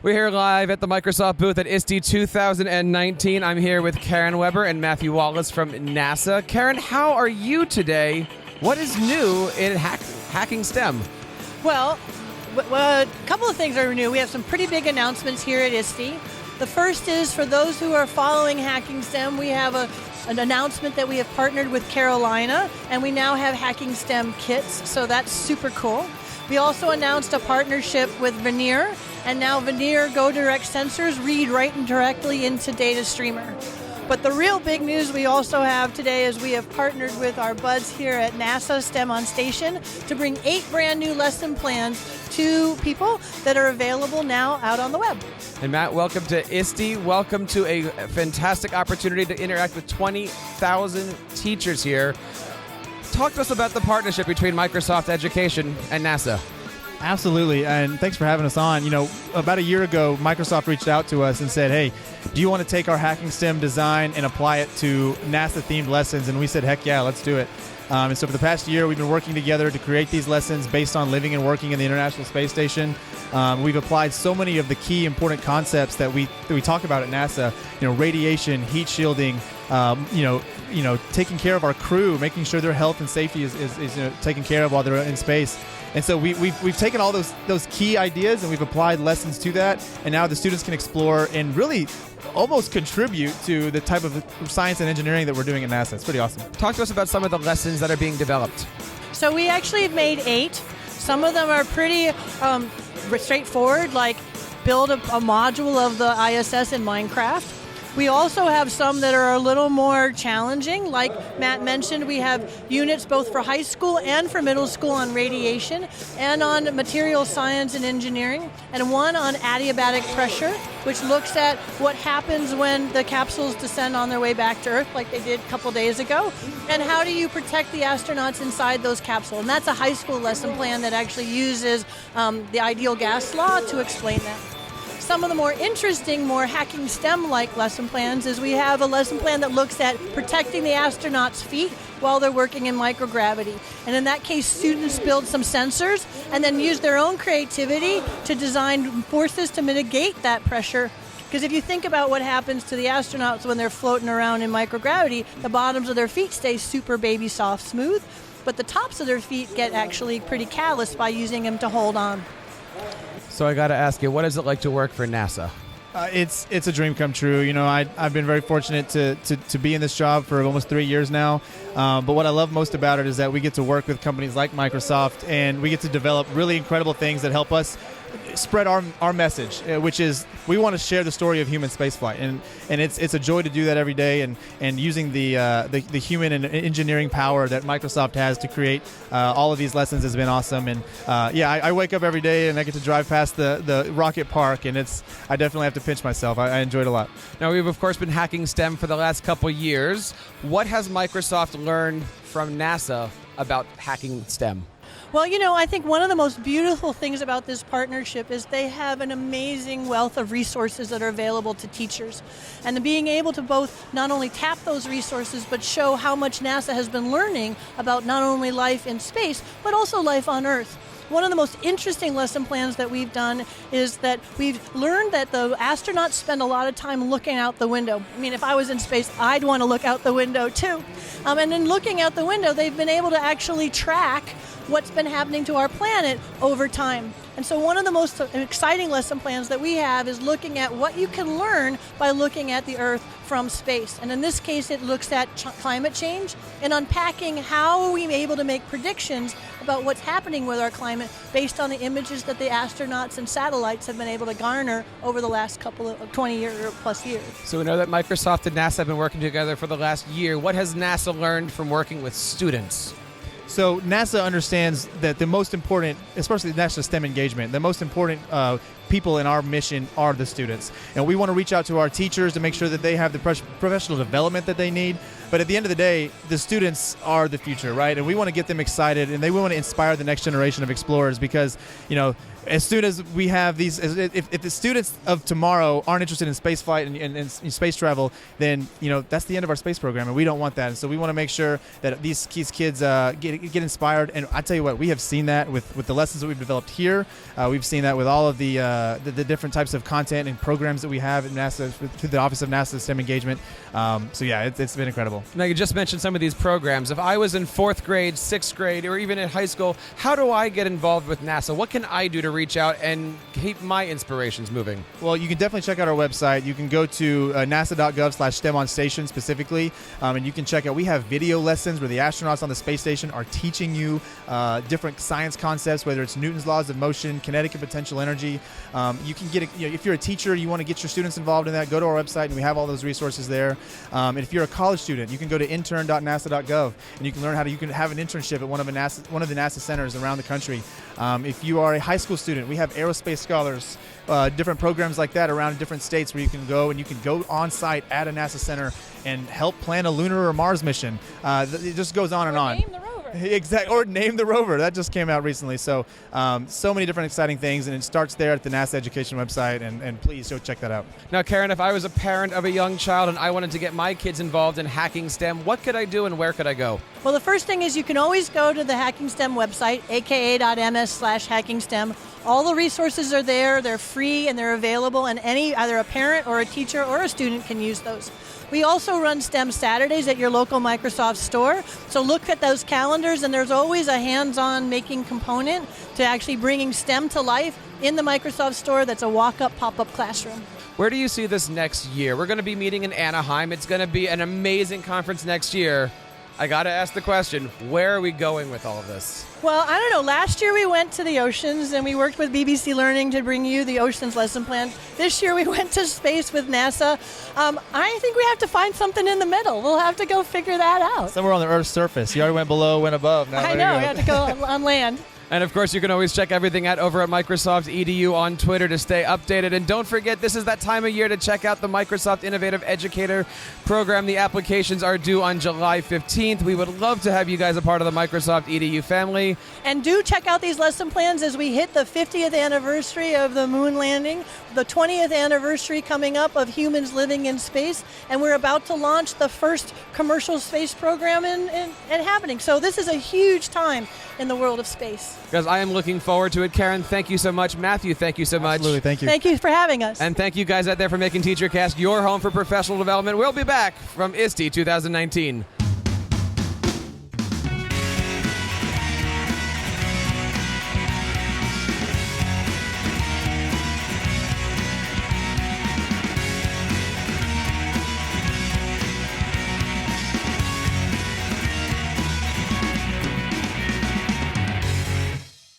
We're here live at the Microsoft booth at ISTE 2019. I'm here with Karon Weber and Matthew Wallace from NASA. Karon, how are you today? What is new in hacking STEM? Well, a couple of things are new. We have some pretty big announcements here at ISTE. The first is for those who are following Hacking STEM, we have an announcement that we have partnered with Carolina, and we now have Hacking STEM kits, so that's super cool. We also announced a partnership with Veneer, and now Veneer Go Direct sensors read right and directly into Data Streamer. But the real big news we also have today is we have partnered with our buds here at NASA STEM on Station to bring 8 brand new lesson plans to people that are available now out on the web. And Matt, welcome to ISTE. Welcome to a fantastic opportunity to interact with 20,000 teachers here. Talk to us about the partnership between Microsoft Education and NASA. Absolutely, and thanks for having us on. You know, about a year ago, Microsoft reached out to us and said, hey, do you want to take our Hacking STEM design and apply it to NASA-themed lessons? And we said, heck yeah, let's do it. And so for the past year, we've been working together to create these lessons based on living and working in the International Space Station. We've applied so many of the key important concepts that we talk about at NASA. You know, radiation, heat shielding, taking care of our crew, making sure their health and safety is taken care of while they're in space. And so we've taken all those key ideas and we've applied lessons to that, and now the students can explore and really almost contribute to the type of science and engineering that we're doing at NASA. It's pretty awesome. Talk to us about some of the lessons that are being developed. So we actually have made 8. Some of them are pretty straightforward, like build a module of the ISS in Minecraft. We also have some that are a little more challenging. Like Matt mentioned, we have units both for high school and for middle school on radiation and on material science and engineering, and one on adiabatic pressure, which looks at what happens when the capsules descend on their way back to Earth, like they did a couple days ago, and how do you protect the astronauts inside those capsules. And that's a high school lesson plan that actually uses the ideal gas law to explain that. Some of the more interesting, more Hacking STEM-like lesson plans is we have a lesson plan that looks at protecting the astronauts' feet while they're working in microgravity. And in that case, students build some sensors and then use their own creativity to design forces to mitigate that pressure. Because if you think about what happens to the astronauts when they're floating around in microgravity, the bottoms of their feet stay super baby soft smooth, but the tops of their feet get actually pretty calloused by using them to hold on. So I got to ask you, what is it like to work for NASA? It's a dream come true. You know, I've been very fortunate to be in this job for almost 3 years now. But what I love most about it is that we get to work with companies like Microsoft, and we get to develop really incredible things that help us spread our message, which is we want to share the story of human spaceflight, and it's a joy to do that every day, and using the human and engineering power that Microsoft has to create all of these lessons has been awesome. And I wake up every day and I get to drive past the rocket park, and I definitely have to pinch myself. I enjoy it a lot. Now, we've of course been hacking STEM for the last couple years. What has Microsoft learned from NASA about hacking STEM? Well, you know, I think one of the most beautiful things about this partnership is they have an amazing wealth of resources that are available to teachers. And being able to both not only tap those resources, but show how much NASA has been learning about not only life in space, but also life on Earth. One of the most interesting lesson plans that we've done is that we've learned that the astronauts spend a lot of time looking out the window. I mean, if I was in space, I'd want to look out the window too. And in looking out the window, they've been able to actually track what's been happening to our planet over time. And so one of the most exciting lesson plans that we have is looking at what you can learn by looking at the Earth from space. And in this case, it looks at climate change and unpacking how are we able to make predictions about what's happening with our climate based on the images that the astronauts and satellites have been able to garner over the last couple of 20 years or plus years. So we know that Microsoft and NASA have been working together for the last year. What has NASA learned from working with students? So NASA understands that the most important, especially the national STEM engagement, the most important people in our mission are the students. And we want to reach out to our teachers to make sure that they have the professional development that they need. But at the end of the day, the students are the future, right? And we want to get them excited, and they want to inspire the next generation of explorers because, you know, as soon as we have these, if the students of tomorrow aren't interested in space flight and space travel, then that's the end of our space program, and we don't want that. And so we want to make sure that these kids get inspired. And I tell you what, we have seen that with the lessons that we've developed here. We've seen that with all of the different types of content and programs that we have at NASA through the Office of NASA STEM Engagement. So yeah, it's been incredible. Now, you just mentioned some of these programs. If I was in 4th grade, 6th grade, or even in high school, how do I get involved with NASA? What can I do to reach out and keep my inspirations moving? Well, you can definitely check out our website. You can go to nasa.gov/STEM on station specifically, and you can check out. We have video lessons where the astronauts on the space station are teaching you different science concepts, whether it's Newton's laws of motion, kinetic and potential energy. You can get if you're a teacher, you want to get your students involved in that, go to our website, and we have all those resources there. And if you're a college student, you can go to intern.nasa.gov, and you can learn you can have an internship at one of the NASA centers around the country. If you are a high school student, we have aerospace scholars, different programs like that around different states where you can go on site at a NASA center and help plan a lunar or Mars mission. It just goes on and on. Name the rover. Exactly, or name the rover. That just came out recently. So so many different exciting things, and it starts there at the NASA Education website, and please go check that out. Now, Karon, if I was a parent of a young child and I wanted to get my kids involved in hacking STEM, what could I do and where could I go? Well, the first thing is you can always go to the Hacking STEM website, aka.ms/hackingstem. All the resources are there. They're free and they're available, and either a parent or a teacher or a student can use those. We also run STEM Saturdays at your local Microsoft store. So look at those calendars, and there's always a hands-on making component to actually bringing STEM to life in the Microsoft store. That's a walk-up, pop-up classroom. Where do you see this next year? We're going to be meeting in Anaheim. It's going to be an amazing conference next year. I got to ask the question, where are we going with all of this? Well, I don't know. Last year we went to the oceans and we worked with BBC Learning to bring you the oceans lesson plan. This year we went to space with NASA. I think we have to find something in the middle. We'll have to go figure that out. Somewhere on the Earth's surface. You already went below, went above. Now I know. We have to go on land. And of course, you can always check everything out over at Microsoft EDU on Twitter to stay updated. And don't forget, this is that time of year to check out the Microsoft Innovative Educator Program. The applications are due on July 15th. We would love to have you guys a part of the Microsoft EDU family. And do check out these lesson plans as we hit the 50th anniversary of the moon landing, the 20th anniversary coming up of humans living in space, and we're about to launch the first commercial space program and happening. So this is a huge time in the world of space. Guys, I am looking forward to it. Karon, thank you so much. Matthew, thank you so much. Absolutely, thank you. Thank you for having us. And thank you guys out there for making TeacherCast your home for professional development. We'll be back from ISTE 2019.